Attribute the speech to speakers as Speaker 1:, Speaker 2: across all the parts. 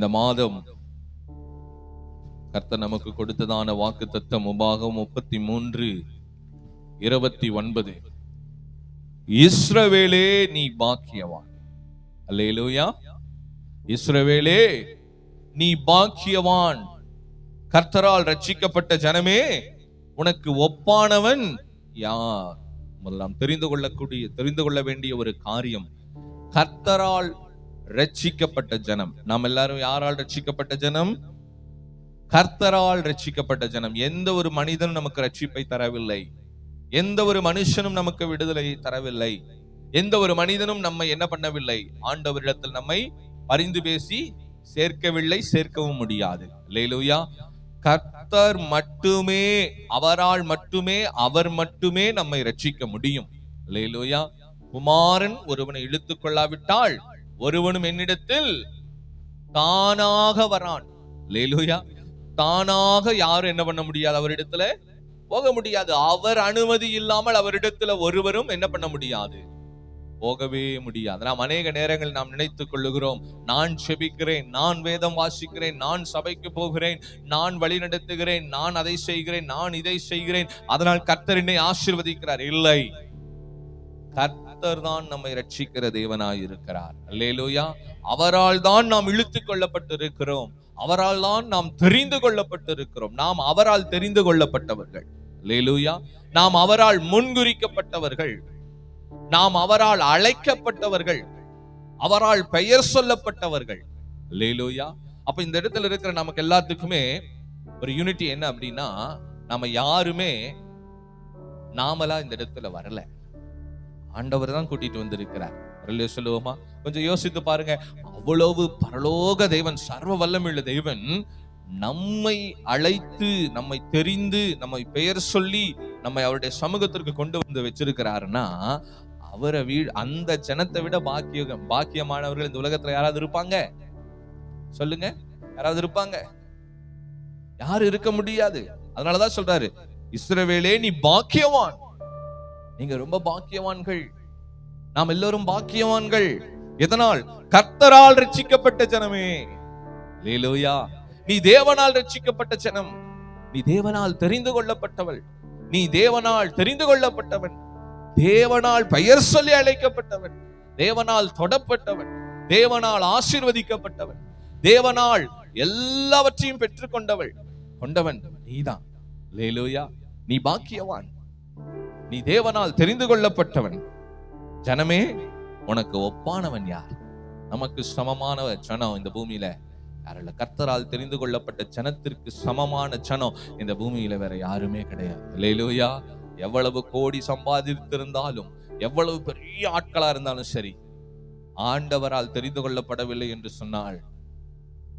Speaker 1: இந்த மாதம் கர்த்தர் நமக்கு கொடுத்ததான வாக்குத்தத்தம் உபாகம் 33:29. இஸ்ரவேலே நீ பாக்கியவான். அல்லேலூயா. இஸ்ரவேலே நீ பாக்கியவான். கர்த்தரால் ரட்சிக்கப்பட்ட ஜனமே, உனக்கு ஒப்பானவன் யார்? முதலாம் தெரிந்து கொள்ள வேண்டிய ஒரு காரியம், கர்த்தரால் ரட்சிக்கப்பட்ட ஜனம். நாம் எல்லாரும் யாரால் ரட்சிக்கப்பட்ட ஜனம்? கர்த்தரால் ரட்சிக்கப்பட்ட ஜனம். எந்த ஒரு மனிதனும் நமக்கு ரட்சிப்பை தரவில்லை. எந்த ஒரு மனுஷனும் நமக்கு விடுதலை தரவில்லை. எந்த ஒரு மனிதனும் நம்மை என்ன பண்ணவில்லை? ஆண்டவரிடத்தில் நம்மை பரிந்து பேசி சேர்க்கவில்லை, சேர்க்கவும் முடியாது. அல்லேலூயா. கர்த்தர் மட்டுமே, அவரால் மட்டுமே, அவர் மட்டுமே நம்மை ரட்சிக்க முடியும். அல்லேலூயா. குமாரன் ஒருவனை இழுத்துக் கொள்ளாவிட்டால் ஒருவனும் என்னிடத்தில் தானாக வரான். அல்லேலூயா. தானாக யாரும் என்ன பண்ண முடியாது? அவரிடத்துல போக முடியாது. அவர் அனுமதி இல்லாமல் அவரிடத்துல ஒருவரும் என்ன பண்ண முடியாது? போகவே முடியாது. நாம் அநேக நேரங்கள் நாம் நினைத்துக் கொள்ளுகிறோம், நான் செபிக்கிறேன், நான் வேதம் வாசிக்கிறேன், நான் சபைக்கு போகிறேன், நான் வழி நடத்துகிறேன், நான் அதை செய்கிறேன், நான் இதை செய்கிறேன், அதனால் கர்த்தர் என்னை ஆசீர்வதிக்கிறார். இல்லை, கர்த்தர் தான் நம்மை ரட்சிக்கிற தேவனாய் இருக்கிறார். அல்லேலூயா. அவரால் தான் நாம் இழுத்துக் கொள்ளப்பட்டிருக்கிறோம். அவரால் தான் நாம் தெரிந்து கொள்ளப்பட்டிருக்கிறோம். நாம் அவரால் தெரிந்து கொள்ளப்பட்டவர்கள். அல்லேலூயா. நாம் அவரால் முன்குறிக்கப்பட்டவர்கள். நாம் அவரால் அழைக்கப்பட்டவர்கள். அவரால் பெயர் சொல்லப்பட்டவர்கள். அல்லேலூயா. அப்ப இந்த இடத்துல இருக்கிற நமக்கு எல்லாத்துக்குமே ஒரு யூனிட்டி என்ன அப்படின்னா, நாம யாருமே நாமளா இந்த இடத்துல வரல, ஆண்டவர் தான் கூட்டிட்டு வந்திருக்கிறார். சொல்லுவோமா? கொஞ்சம் யோசித்து பாருங்க. அவ்வளவு பரலோக தேவன், சர்வ வல்லமையுள்ள தேவன் நம்மை அழைத்து, நம்மை தெரிந்து, நம்மை பெயர் சொல்லி நம்மை அவருடைய சமூகத்திற்கு கொண்டு வந்து வச்சிருக்கிறாருன்னா, அவரை அந்த ஜனத்தை விட பாக்கியமானவர்கள் இந்த உலகத்துல யாராவது இருப்பாங்க? சொல்லுங்க, யாராவது இருப்பாங்க? யாரும் இருக்க முடியாது. அதனாலதான் சொல்றாரு, இஸ்ரவேலே நீ பாக்கியவான். நீங்க ரொம்ப பாக்கியவான்கள். நாம் எல்லோரும் பாக்கியவான்கள். எதனால்? கர்த்தரால் ரட்சிக்கப்பட்ட ஜனமே. அல்லேலூயா. நீ தேவனால் ரட்சிக்கப்பட்ட ஜனம். நீ தேவனால் தெரிந்து கொள்ளப்பட்டவள். நீ தேவனால் தெரிந்து கொள்ளப்பட்டவன். தேவனால் பெயர் சொல்லி அழைக்கப்பட்டவன். தேவனால் தொடப்பட்டவன். தேவனால் ஆசீர்வதிக்கப்பட்டவன். தேவனால் எல்லாவற்றையும் பெற்றுக் கொண்டவன் நீதான். அல்லேலூயா. நீ பாக்கியவான். நீ தேவனால் தெரிந்து கொள்ளப்பட்டவன். ஜனமே, உனக்கு ஒப்பானவன் யார்? நமக்கு சமமான ஜனம் இந்த பூமியில யாரில்ல. கர்த்தரால் தெரிந்து கொள்ளப்பட்ட ஜனத்திற்கு சமமான ஜனம் இந்த பூமியில வேற யாருமே கிடையாது. அல்லேலூயா. எவ்வளவு கோடி சம்பாதித்திருந்தாலும், எவ்வளவு பெரிய ஆட்களா இருந்தாலும் சரி, ஆண்டவரால் தெரிந்து கொள்ளப்படவில்லை என்று சொன்னால்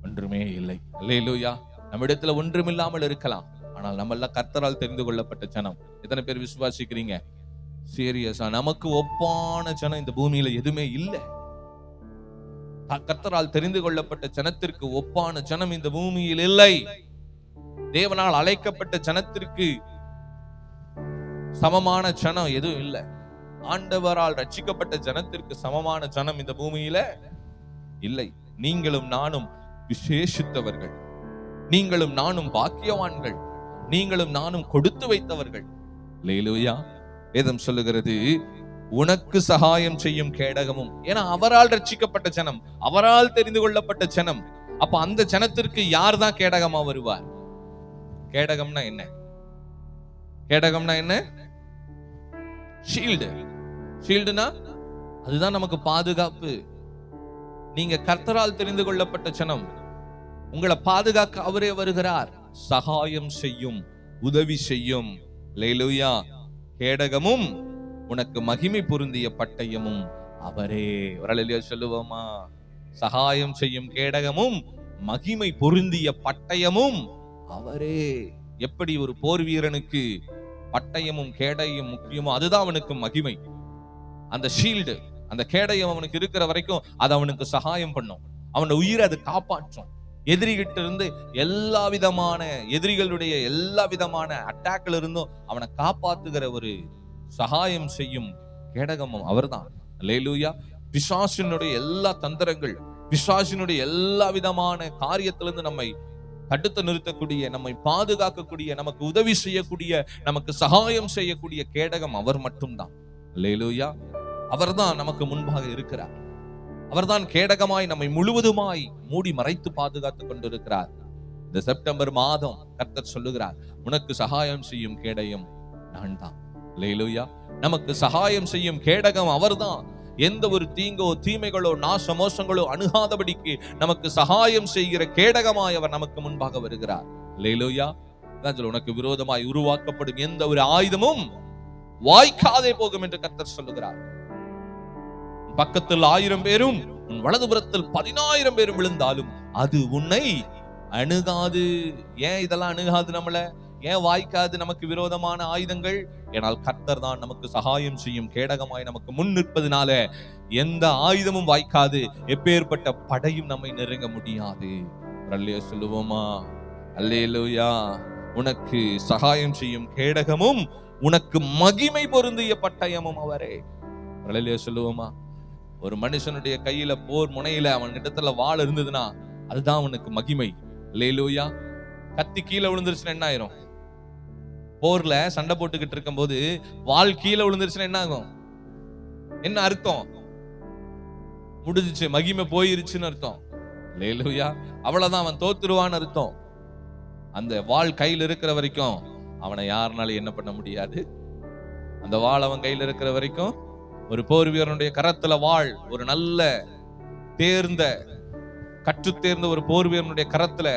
Speaker 1: ஒன்றுமே இல்லை. அல்லேலூயா. நம்மிடத்துல ஒன்றுமில்லாமல் இருக்கலாம், ஆனால் நம்ம எல்லாம் கர்த்தரால் தெரிந்து கொள்ளப்பட்ட ஜனம். எத்தனை பேர் விசுவாசிக்கிறீங்க? சீரியஸா? நமக்கு ஒப்பான ஜனம் இந்த பூமியில எதுவுமே இல்லை. கர்த்தரால் தெரிந்து கொள்ளப்பட்ட ஜனத்திற்கு ஒப்பான ஜனம் இந்த பூமியில் இல்லை. தேவனால் அழைக்கப்பட்ட ஜனத்திற்கு சமமான ஜனம் எதுவும் இல்லை. ஆண்டவரால் ரட்சிக்கப்பட்ட ஜனத்திற்கு சமமான ஜனம் இந்த பூமியில இல்லை. நீங்களும் நானும் விசேஷித்தவர்கள். நீங்களும் நானும் பாக்கியவான்கள். நீங்களும் நானும் கொடுத்து வைத்தவர்கள். அல்லேலூயா. வேதம் சொல்லுகிறது, உனக்கு சகாயம் செய்யும் கேடகமும். ஏன்னா அவரால் ரட்சிக்கப்பட்ட ஜனம், அவரால் தெரிந்து கொள்ளப்பட்ட ஜனம். அப்ப அந்த ஜனத்திற்கு யார் தான் கேடகமா வருவார்? கேடகம்னா என்ன? கேடகம்னா என்ன? ஷீல்டு. ஷீல்டுனா அதுதான் நமக்கு பாதுகாப்பு. நீங்க கர்த்தரால் தெரிந்து கொள்ளப்பட்ட ஜனம். உங்களை பாதுகாக்க அவரே வருகிறார். சகாயம் செய்யும், உதவி செய்யும். அல்லேலூயா. கேடகமும் உனக்கு மகிமை பொருந்திய பட்டயமும் அவரே. ஒரு சொல்லுவோமா? சகாயம் செய்யும் கேடகமும் மகிமை பொருந்திய பட்டயமும் அவரே. எப்படி ஒரு போர் வீரனுக்கு பட்டயமும் கேடயம் முக்கியமோ, அதுதான் அவனுக்கு மகிமை. அந்த ஷீல்டு, அந்த கேடயம் அவனுக்கு இருக்கிற வரைக்கும் அது அவனுக்கு சகாயம் பண்ணும். அவனோட உயிரை அது காப்பாற்றும். எதிரிகிட்ட இருந்து எல்லா விதமான எதிரிகளுடைய எல்லா விதமான அட்டாக்ல இருந்தும் அவனை காப்பாத்துகிற ஒரு சகாயம் செய்யும் கேடகமும் அவர்தான். அல்லேலூயா. பிசாசினுடைய எல்லா தந்திரங்கள், பிசாசினுடைய எல்லா விதமான காரியத்திலிருந்து நம்மை தடுத்து நிறுத்தக்கூடிய, நம்மை பாதுகாக்கக்கூடிய, நமக்கு உதவி செய்யக்கூடிய, நமக்கு சகாயம் செய்யக்கூடிய கேடகம் அவர் மட்டும்தான். அல்லேலூயா. அவர்தான் நமக்கு முன்பாக இருக்கிறார். அவர்தான் கேடகமாய் நம்மை முழுவதுமாய் மூடி மறைத்து பாதுகாத்துக் கொண்டிருக்கிறார். இந்த செப்டம்பர் மாதம் கர்த்தர் சொல்லுகிறார், உனக்கு சகாயம் செய்யும் கேடயம் நான் தான். அல்லேலூயா. நமக்கு சகாயம் செய்யும் கேடகம் அவர்தான். எந்த ஒரு தீங்கோ தீமைகளோ நாசமோசங்களோ அணுகாதபடிக்கு நமக்கு சகாயம் செய்கிற கேடகமாய் அவர் நமக்கு முன்பாக வருகிறார். அல்லேலூயா. உனக்கு விரோதமாய் உருவாக்கப்படும் எந்த ஒரு ஆயுதமும் வாய்க்காதே போகும் என்று கர்த்தர் சொல்லுகிறார். பக்கத்தில் 1000 பேரும் உன் வலதுபுறத்தில் 10,000 பேரும் விழுந்தாலும் அது உன்னை அணுகாது. ஏன் இதெல்லாம் அணுகாது? நம்மள ஏன் வாய்க்காது நமக்கு விரோதமான ஆயுதங்கள்? ஏனால் கர்த்தர் தான் நமக்கு சகாயம் செய்யும் கேடகமாய் நமக்கு முன் நிற்பதனால எந்த ஆயுதமும் வாய்க்காது. எப்பேற்பட்ட படையும் நம்மை நெருங்க முடியாது. அல்லேலூயா சொல்லுவோமா? அல்லேலூயா. உனக்கு சகாயம் செய்யும் கேடகமும் உனக்கு மகிமை பொருந்திய பட்டயமும் அவரே. அல்லேலூயா சொல்லுவோமா? ஒரு மனுஷனுடைய கையில போர் முனையில அவன் இடத்துல வாள் இருந்ததுன்னா அதுதான் அவனுக்கு மகிமை. அல்லேலூயா. கத்தி கீழே விழுந்துருச்சுன்னா என்ன ஆயிரும்? போர்ல சண்டை போட்டுக்கிட்டு இருக்கும் போது வாள் கீழே விழுந்துருச்சுன்னா என்ன ஆகும்? என்ன அர்த்தம்? முடிஞ்சிச்சு, மகிமை போயிருச்சுன்னு அர்த்தம். அல்லேலூயா. அவ்வளவுதான், அவன் தோத்துருவான்னு அர்த்தம். அந்த வாள் கையில் இருக்கிற வரைக்கும் அவனை யாருனாலும் என்ன பண்ண முடியாது. அந்த வாள் அவன் கையில் இருக்கிற வரைக்கும், ஒரு போர் வீரனுடைய கரத்துல வாள், ஒரு நல்ல தேர்ந்த கற்று தேர்ந்த ஒரு போர் வீரனுடைய கரத்துல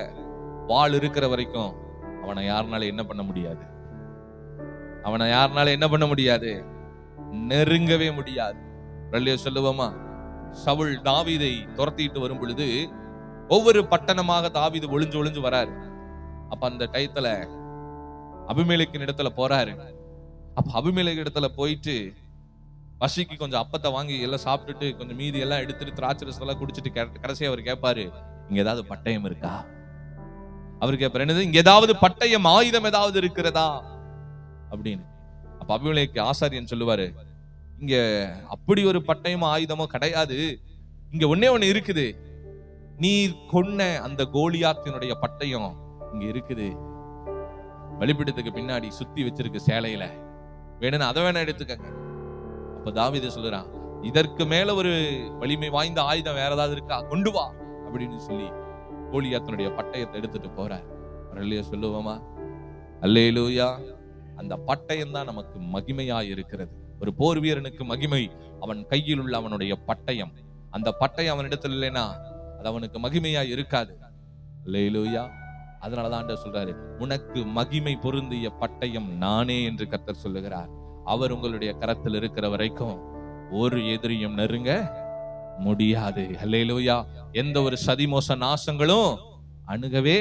Speaker 1: வாள் இருக்கிற வரைக்கும் அவனை யாருனாலும் என்ன பண்ண முடியாது. அவனை யாருனாலும் என்ன பண்ண முடியாது, நெருங்கவே முடியாது. அல்லேலூயா சொல்லுவோமா? சவுல் தாவீதை துரத்திட்டு வரும் பொழுது ஒவ்வொரு பட்டணமாக தாவீது ஒளிஞ்சு ஒளிஞ்சு வராரு. அப்ப அந்த டயத்துல அபிமெலேக்கின் இடத்துல போறாரு. அப்ப அபிமெலேக்கு இடத்துல போயிட்டு பசிக்கு கொஞ்சம் அப்பத்தை வாங்கி எல்லாம் சாப்பிட்டுட்டு கொஞ்சம் மீதி எல்லாம் எடுத்துட்டு திராட்சை ரசம் எல்லாம் குடிச்சிட்டு கடைசியா அவர் கேட்பாரு, இங்க ஏதாவது பட்டயம் இருக்கா? அவர் கேட்பாரு, என்னது, இங்க ஏதாவது பட்டயம் ஆயுதம் ஏதாவது இருக்கிறதா அப்படின்னு. அப்ப அபிமெலேக்கு ஆசாரியன் சொல்லுவாரு, இங்க அப்படி ஒரு பட்டயமோ ஆயுதமோ கிடையாது. இங்க ஒன்னே ஒண்ணு இருக்குது. நீர் கொன்ன அந்த கோலியாத்தினுடைய பட்டயம் இங்க இருக்குது. பலிபீடத்துக்கு பின்னாடி சுத்தி வச்சிருக்கு சேலையில. வேணும்னு அதை வேணா எடுத்துக்கங்க. அப்ப தாவீது சொல்லுறான், இதற்கு மேல ஒரு வலிமை வாய்ந்த ஆயுதம் வேற ஏதாவது இருக்கா? கொண்டு வா அப்படின்னு சொல்லி கோலியாத்தினுடைய பட்டயத்தை எடுத்துட்டு போறார். அல்லேலூயா சொல்லுவோமா? அல்லேலூயா. அந்த பட்டயம் தான் நமக்கு மகிமையாய் இருக்கிறது. ஒரு போர் வீரனுக்கு மகிமை அவன் கையில் உள்ள அவனுடைய பட்டயம். அந்த பட்டயம் அவனிடத்தில் இல்லைன்னா அது அவனுக்கு மகிமையாய் இருக்காது. அல்லேலூயா. அதனாலதான் ஆண்டவர் சொல்றாரு, உனக்கு மகிமை பொருந்திய பட்டயம் நானே என்று கர்த்தர் சொல்லுகிறார். அவர் உங்களுடைய கரத்தில் இருக்கிற வரைக்கும் ஒரு எதிரியும் நெருங்க முடியாது. அல்லேலூயா. எந்த ஒரு சதிமோச நாசங்களும் அணுகவே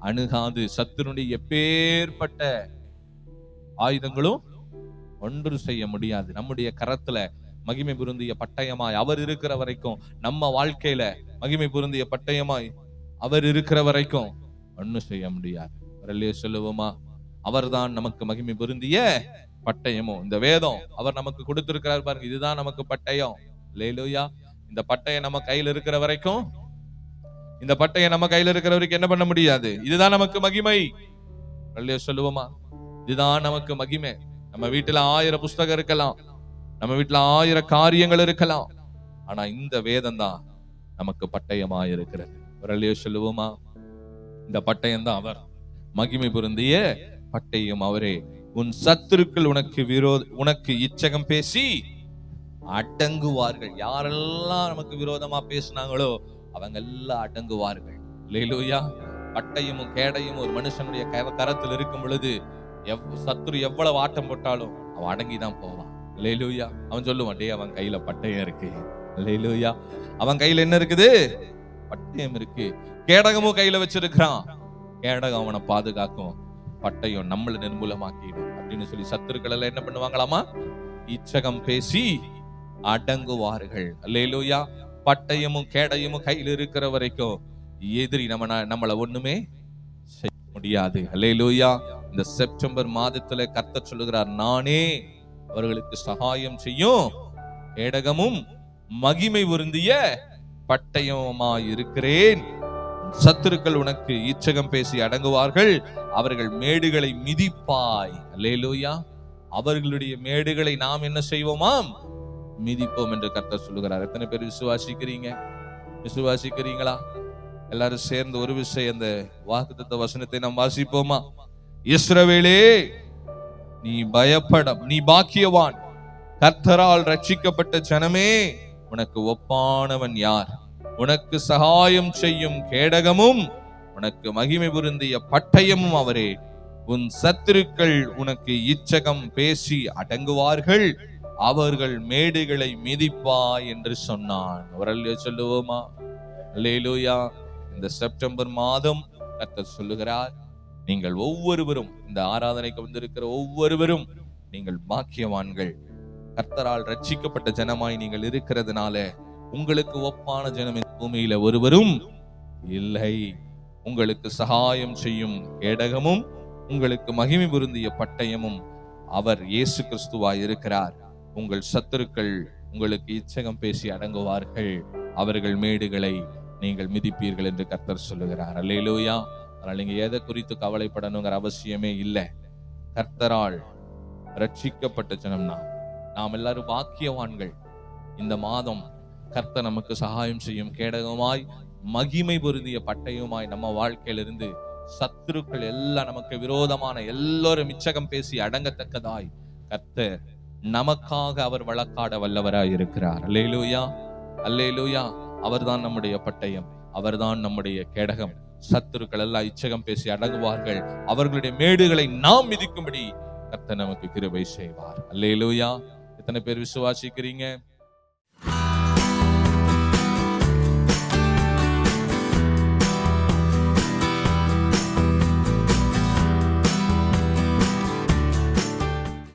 Speaker 1: அணுகாது. சத்துருடைய எப்பேற்பட்ட ஆயுதங்களும் ஒன்று செய்ய முடியாது. நம்முடைய கரத்துல மகிமை பொருந்திய பட்டயமாய் அவர் இருக்கிற வரைக்கும், நம்ம வாழ்க்கையில மகிமை பொருந்திய பட்டயமாய் அவர் இருக்கிற வரைக்கும் ஒன்னும் செய்ய முடியாது. அல்லேலூயா சொல்லுவோமா? அவர்தான் நமக்கு மகிமை பொருந்திய பட்டயமும். இந்த வேதம் அவர் நமக்கு கொடுத்திருக்கிறார் பாருங்க, இதுதான் நமக்கு பட்டயம். அல்லேலூயா. இந்த பட்டயம் நம்ம கையில இருக்கிற வரைக்கும், இந்த பட்டயம் நம்ம கையில இருக்கிற வரைக்கும் என்ன பண்ண முடியாது. இதுதான் நமக்கு மகிமை. அல்லேலூயா சொல்லுவோமா? இதுதான் நமக்கு மகிமை. நம்ம வீட்டுல 1000 புஸ்தகம் இருக்கலாம், நம்ம வீட்டுல 1000 காரியங்கள் இருக்கலாம், ஆனா இந்த வேதம் தான் நமக்கு பட்டயமா இருக்கிறது. அல்லேலூயா சொல்லுவோமா? இந்த பட்டயம் தான் அவர். மகிமை பொருந்திய பட்டயம் அவரே. உன் சத்துருக்கள் உனக்கு இச்சகம் பேசி அடங்குவார்கள். யாரெல்லாம் நமக்கு விரோதமா பேசினாங்களோ அவங்க எல்லாம் அடங்குவார்கள். அல்லேலூயா. பட்டயமும் கேடயமும் ஒரு மனுஷனுடைய கரத்தில் இருக்கும் பொழுது சத்துரு எவ்வளவு ஆட்டம் போட்டாலும் அவன் அடங்கிதான் போவான். அல்லேலூயா. அவன் சொல்லுவான், டேய் அவன் கையில பட்டயம் இருக்கு. அல்லேலூயா. அவன் கையில என்ன இருக்குது? பட்டயம் இருக்கு. கேடகமும் கையில வச்சிருக்கிறான். கேடகம் அவனை பாதுகாக்கும், பட்டயம் நம்மளை நிர்மூலமாக்கிடும் அப்படின்னு சொல்லி சத்துருக்கள் எல்லாம் என்ன பண்ணுவாங்களாமா? இச்சகம் பேசி அடங்குவார்கள். அல்லேலூயா. பட்டயமும் கேடயமும் கையில் இருக்கிற வரைக்கும் எதிரி நம்மள ஒண்ணுமே செய்ய முடியாது. அல்லேலூயா. இந்த செப்டம்பர் மாதத்துல கர்த்தர் சொல்லுகிறார், நானே அவர்களுக்கு சகாயம் செய்யும் கேடகமும் மகிமை பொருந்திய பட்டயமாய் இருக்கிறேன். சத்துருக்கள் உனக்கு இச்சகம் பேசி அடங்குவார்கள். அவர்கள் மேடுகளை மிதிப்பாய். அல்லேலூயா. அவர்களுடைய மேடுகளை நாம் என்ன செய்வோமாம்? மிதிப்போம் என்று கர்த்தர் சொல்லுகிறார். எத்தனை பேர் விசுவாசிக்கிறீங்களா? எல்லாரும் சேர்ந்து ஒரு விஷயம், அந்த வாக்குத்தத்த வசனத்தை நாம் வாசிப்போமா? இஸ்ரவேலே, நீ நீ பாக்கியவான். கர்த்தரால் ரட்சிக்கப்பட்ட ஜனமே, உனக்கு ஒப்பானவன் யார்? உனக்கு சகாயம் செய்யும் கேடகமும் உனக்கு மகிமை பொருந்திய பட்டயமும் அவரே. உன் சத்துருக்கள் உனக்கு இச்சகம் பேசி அடங்குவார்கள். அவர்கள் மேடுகளை மிதிப்பாய் என்று சொன்னான். ஒரு சொல்லுவோமா? அல்லேலூயா. இந்த செப்டம்பர் மாதம் கர்த்தர் சொல்லுகிறார், நீங்கள் ஒவ்வொருவரும், இந்த ஆராதனைக்கு வந்திருக்கிற ஒவ்வொருவரும் நீங்கள் பாக்கியவான்கள். கர்த்தரால் ரட்சிக்கப்பட்ட ஜனமாய் நீங்கள் இருக்கிறதுனால உங்களுக்கு ஒப்பான ஜனம் இந்த பூமியில ஒருவரும் இல்லை. உங்களுக்கு சகாயம் செய்யும் கேடகமும் உங்களுக்கு மகிமை பொருந்திய பட்டயமும் அவர் இயேசு கிறிஸ்துவாய் இருக்கிறார். உங்கள் சத்துருக்கள் உங்களுக்கு இச்சகம் பேசி அடங்குவார்கள். அவர்கள் மேடுகளை நீங்கள் மிதிப்பீர்கள் என்று கர்த்தர் சொல்லுகிறார். அல்லேலூயா. அதனால் நீங்க எதை குறித்து கவலைப்படணுங்கிற அவசியமே இல்லை. கர்த்தரால் ரட்சிக்கப்பட்ட ஜனம்னா நாம் எல்லாரும் பாக்கியவான்கள். இந்த மாதம் கர்த்தர் நமக்கு சகாயம் செய்யும் கேடகமாய் மகிமை பொருந்திய பட்டயமாய் நம்ம வாழ்க்கையிலிருந்து சத்துருக்கள் எல்லாம் நமக்கு விரோதமான எல்லோரும் இச்சகம் பேசி அடங்கத்தக்கதாய் கர்த்தர் நமக்காக அவர் வழக்காட வல்லவராய் இருக்கிறார். அல்லேலூயா, அல்லேலூயா. அவர்தான் நம்முடைய பட்டயம், அவர்தான் நம்முடைய கேடகம். சத்துருக்கள் எல்லாம் இச்சகம் பேசி அடங்குவார்கள். அவர்களுடைய மேடுகளை நாம் மிதிக்கும்படி கர்த்தர் நமக்கு கிருபை செய்வார். அல்லேலூயா. எத்தனை பேர் விசுவாசிக்கிறீங்க?